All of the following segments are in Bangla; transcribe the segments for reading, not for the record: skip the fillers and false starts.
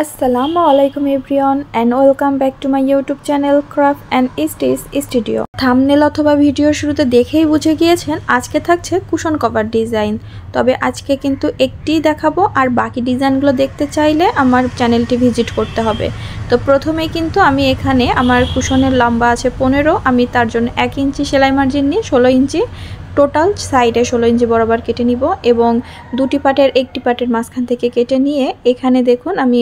আসসালামু আলাইকুম everyone and welcome back to my YouTube channel craft and stitch studio. Thumbnail অথবা ভিডিওর শুরুতে দেখেই বুঝে গিয়েছেন আজকে থাকছে কুশন কভার ডিজাইন। তবে আজকে কিন্তু একটিই দেখাবো, আর বাকি ডিজাইনগুলো দেখতে চাইলে আমার চ্যানেলটি ভিজিট করতে হবে। তো প্রথমেই কিন্তু আমি এখানে আমার কুশনের লম্বা আছে 15, আমি তার জন্য 1 ইঞ্চি সেলাই মার্জিন নিয়ে 16 ইঞ্চি টোটাল সাইডে 16 ইঞ্চি বরাবর কেটে নিব এবং দুটি পাটের একটি পাটের মাঝখান থেকে কেটে নিয়ে এখানে দেখুন আমি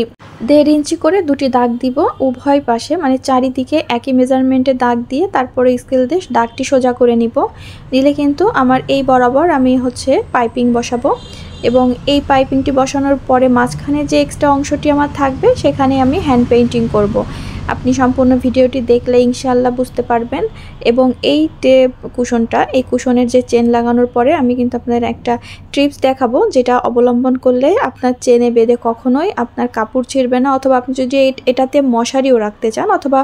1.5 ইঞ্চি করে দুটি দাগ দিব উভয় পাশে, মানে চারিদিকে একই মেজারমেন্টে দাগ দিয়ে তারপরে স্কেল দিয়ে দাগটি সোজা করে নিব। নিলে কিন্তু আমার এই বরাবর আমি পাইপিং বসাবো এবং এই পাইপিংটি বসানোর পরে মাঝখানে যে এক্সট্রা অংশটি আমার থাকবে সেখানে আমি হ্যান্ড পেইন্টিং করব। আপনি সম্পূর্ণ ভিডিওটি দেখলে ইনশাআল্লাহ বুঝতে পারবেন। এবং এই কুশনটা, এই কুশনের যে চেন লাগানোর পরে আমি কিন্তু আপনাদের একটা টিপস দেখাবো, যেটা অবলম্বন করলে আপনার চেনে বেঁধে কখনোই আপনার কাপড় ছিঁড়বে না। অথবা আপনি যদি এটাতে মশারিও রাখতে চান অথবা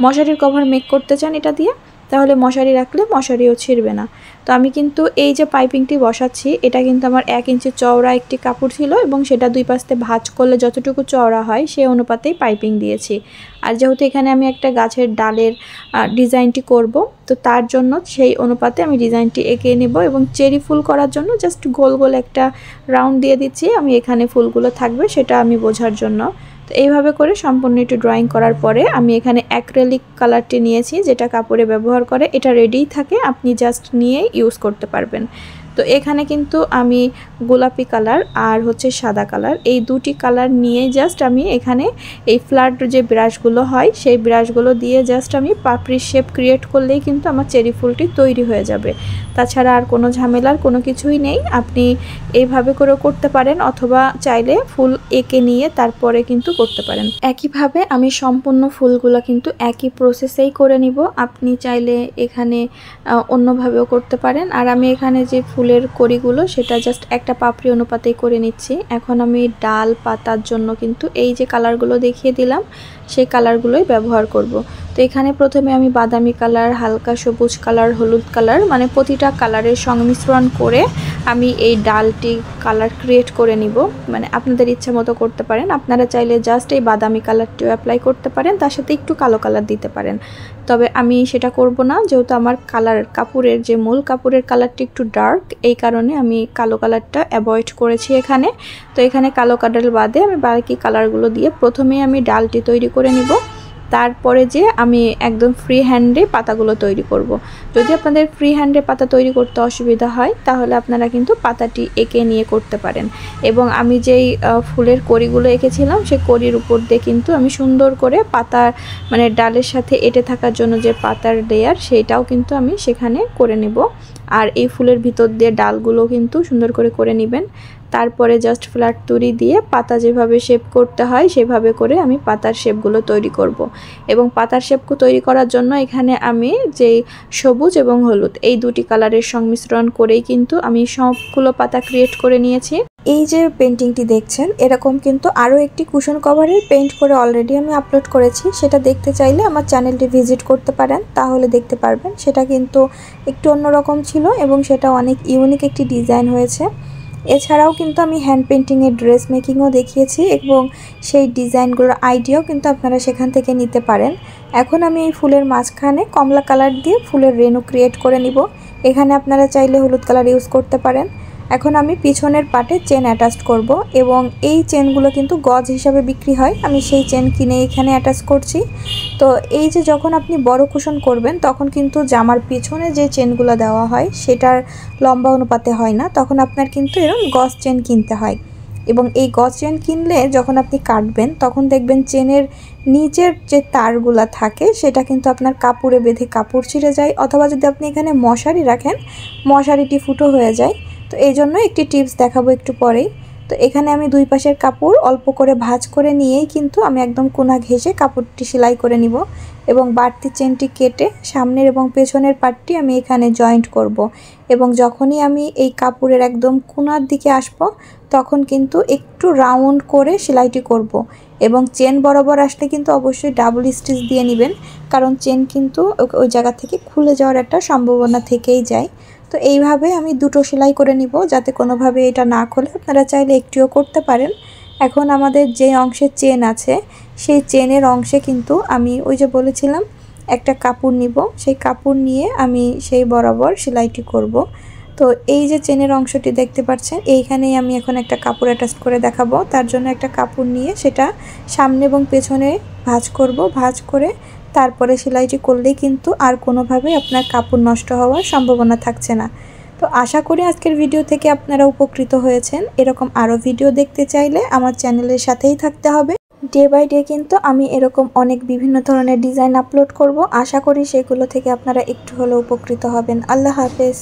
মশারির কভার মেক করতে চান এটা দিয়ে, তাহলে মশারি রাখলে মশারিও ছিঁড়বে না। তো আমি কিন্তু এই যে পাইপিংটি বসাচ্ছি এটা কিন্তু আমার 1 ইঞ্চি চওড়া একটি কাপড় ছিল এবং সেটা দুই পাশে ভাঁজ করলে যতটুকু চওড়া হয় সেই অনুপাতেই পাইপিং দিয়েছি। আর যেহেতু এখানে আমি একটা গাছের ডালের ডিজাইনটি করব, তো তার জন্য সেই অনুপাতে আমি ডিজাইনটি এঁকে নেব এবং চেরি ফুল করার জন্য জাস্ট গোল গোল একটা রাউন্ড দিয়ে দিচ্ছি। আমি এখানে ফুলগুলো থাকবে সেটা আমি বোঝার জন্য। তো এইভাবে করে সম্পূর্ণ একটু ড্রয়িং করার পরে আমি এখানে অ্যাক্রিলিক কালারটি নিয়েছি, যেটা কাপড়ে ব্যবহার করে, এটা রেডিই থাকে, আপনি জাস্ট নিয়ে ইউজ করতে পারবেন। তো এখানে কিন্তু আমি গোলাপি কালার আর সাদা কালার, এই দুটি কালার নিয়ে জাস্ট আমি এখানে এই ফ্ল্যাট যে ব্রাশগুলো হয় সেই ব্রাশগুলো দিয়ে জাস্ট আমি পাপড়ির শেপ ক্রিয়েট করলেই কিন্তু আমার চেরি ফুলটি তৈরি হয়ে যাবে। তাছাড়া আর কোনো ঝামেলার কোনো কিছুই নেই। আপনি এইভাবে করেও করতে পারেন অথবা চাইলে ফুল এঁকে নিয়ে তারপরে কিন্তু করতে পারেন। একইভাবে আমি সম্পূর্ণ ফুলগুলো কিন্তু একই প্রসেসেই করে নিব। আপনি চাইলে এখানে অন্যভাবেও করতে পারেন। আর আমি এখানে যে ফুলের কড়িগুলো সেটা জাস্ট একটা পাপড়ি অনুপাতেই করে নিচ্ছি। এখন আমি ডাল পাতার জন্য কিন্তু এই যে কালারগুলো দেখিয়ে দিলাম সেই কালারগুলোই ব্যবহার করব। তো এখানে প্রথমে আমি বাদামি কালার, হালকা সবুজ কালার, হলুদ কালার, মানে প্রতিটা কালারের সংমিশ্রণ করে আমি এই ডালটি কালার ক্রিয়েট করে নিব। মানে আপনাদের ইচ্ছা মতো করতে পারেন। আপনারা চাইলে জাস্ট এই বাদামি কালারটিও অ্যাপ্লাই করতে পারেন, তার সাথে একটু কালো কালার দিতে পারেন। তবে আমি সেটা করব না, যেহেতু আমার কাপড়ের যে মূল কাপড়ের কালারটি একটু ডার্ক, এই কারণে আমি কালো কালারটা অ্যাভয়েড করেছি এখানে। তো এখানে কালো কালার বাদে আমি বাকি কালারগুলো দিয়ে প্রথমেই আমি ডালটি তৈরি করে নিব, তারপরে যে আমি একদম ফ্রি হ্যান্ডে পাতাগুলো তৈরি করব। যদি আপনাদের ফ্রি হ্যান্ডে পাতা তৈরি করতে অসুবিধা হয় তাহলে আপনারা কিন্তু পাতাটি এঁকে নিয়ে করতে পারেন। এবং আমি যেই ফুলের কড়িগুলো এঁকেছিলাম সেই কড়ির উপর দিয়ে কিন্তু আমি সুন্দর করে পাতা, মানে ডালের সাথে এঁটে থাকার জন্য যে পাতার লেয়ার সেইটাও কিন্তু আমি সেখানে করে নেব। আর এই ফুলের ভিতর দিয়ে ডালগুলো কিন্তু সুন্দর করে নেবেন। তারপরে জাস্ট ফ্ল্যাট তুড়ি দিয়ে পাতা যেভাবে শেপ করতে হয় সেভাবে করে আমি পাতার শেপগুলো তৈরি করব। এবং পাতার শেপগুলো তৈরি করার জন্য এখানে আমি যেই সবুজ এবং হলুদ এই দুটি কালারের সংমিশ্রণ করেই কিন্তু আমি সবগুলো পাতা ক্রিয়েট করে নিয়েছি। এই যে পেন্টিংটি দেখছেন এরকম কিন্তু আরও একটি কুশন কভারের পেইন্ট করে অলরেডি আমি আপলোড করেছি, সেটা দেখতে চাইলে আমার চ্যানেলটি ভিজিট করতে পারেন, তাহলে দেখতে পারবেন। সেটা কিন্তু একটু অন্যরকম ছিল এবং সেটা অনেক ইউনিক একটি ডিজাইন হয়েছে। এছাড়াও কিন্তু আমি হ্যান্ড পেন্টিংয়ের ড্রেস মেকিংও দেখিয়েছি এবং সেই ডিজাইনগুলোর আইডিয়াও কিন্তু আপনারা সেখান থেকে নিতে পারেন। এখন আমি এই ফুলের মাঝখানে কমলা কালার দিয়ে ফুলের রেনু ক্রিয়েট করে নিব। এখানে আপনারা চাইলে হলুদ কালার ইউজ করতে পারেন। এখন আমি পিছনের পাটে চেন অ্যাটাচ করব এবং এই চেনগুলো কিন্তু গজ হিসাবে বিক্রি হয়, আমি সেই চেন কিনে এখানে অ্যাটাচ করছি। তো এই যে যখন আপনি বড় কুশন করবেন তখন কিন্তু জামার পিছনে যে চেনগুলো দেওয়া হয় সেটার লম্বা অনুপাতে হয় না, তখন আপনার কিন্তু এরকম গজ চেন কিনতে হয়। এবং এই গজ চেন কিনলে যখন আপনি কাটবেন তখন দেখবেন চেনের নিচের যে তারগুলো থাকে সেটা কিন্তু আপনার কাপড়ে বেঁধে কাপড় ছিঁড়ে যায়, অথবা যদি আপনি এখানে মশারি রাখেন মশারিটি ফুটো হয়ে যায়। তো এই জন্য একটি টিপস দেখাবো একটু পরেই। তো এখানে আমি দুই পাশের কাপড় অল্প করে ভাঁজ করে নিয়েই কিন্তু আমি একদম কোনা ঘেঁষে কাপড়টি সেলাই করে নিব এবং বাড়তি চেনটি কেটে সামনের এবং পেছনের পার্টটি আমি এখানে জয়েন্ট করব। এবং যখনই আমি এই কাপড়ের একদম কোনার দিকে আসব তখন কিন্তু একটু রাউন্ড করে সেলাইটি করব। এবং চেন বরাবর আসলে কিন্তু অবশ্যই ডাবল স্টিচ দিয়ে নেবেন, কারণ চেন কিন্তু ওই জায়গা থেকে খুলে যাওয়ার একটা সম্ভাবনা থেকেই যায়। তো এইভাবে আমি দুটো সেলাই করে নিব যাতে কোনোভাবে এটা না খোলে। আপনারা চাইলে একটিও করতে পারেন। এখন আমাদের যে অংশে চেন আছে সেই চেনের অংশে কিন্তু আমি ওই যে বলেছিলাম একটা কাপড় নিব, সেই কাপড় নিয়ে আমি সেই বরাবর সেলাইটি করব। তো এই যে চেনের অংশটি দেখতে পাচ্ছেন, এইখানেই আমি এখন একটা কাপড় অ্যাটাচ করে দেখাবো। তার জন্য একটা কাপড় নিয়ে সেটা সামনে এবং পেছনে ভাঁজ করব, ভাঁজ করে তারপরে সেলাইটি করলেই কিন্তু আর কোনোভাবে আপনার কাপড় নষ্ট হওয়ার সম্ভাবনা থাকছে না। তো আশা করি আজকের ভিডিও থেকে আপনারা উপকৃত হয়েছেন। এরকম আরও ভিডিও দেখতে চাইলে আমার চ্যানেলের সাথেই থাকতে হবে। ডে বাই ডে কিন্তু আমি এরকম অনেক বিভিন্ন ধরনের ডিজাইন আপলোড করব। আশা করি সেগুলো থেকে আপনারা একটু হলেও উপকৃত হবেন। আল্লাহ হাফেজ।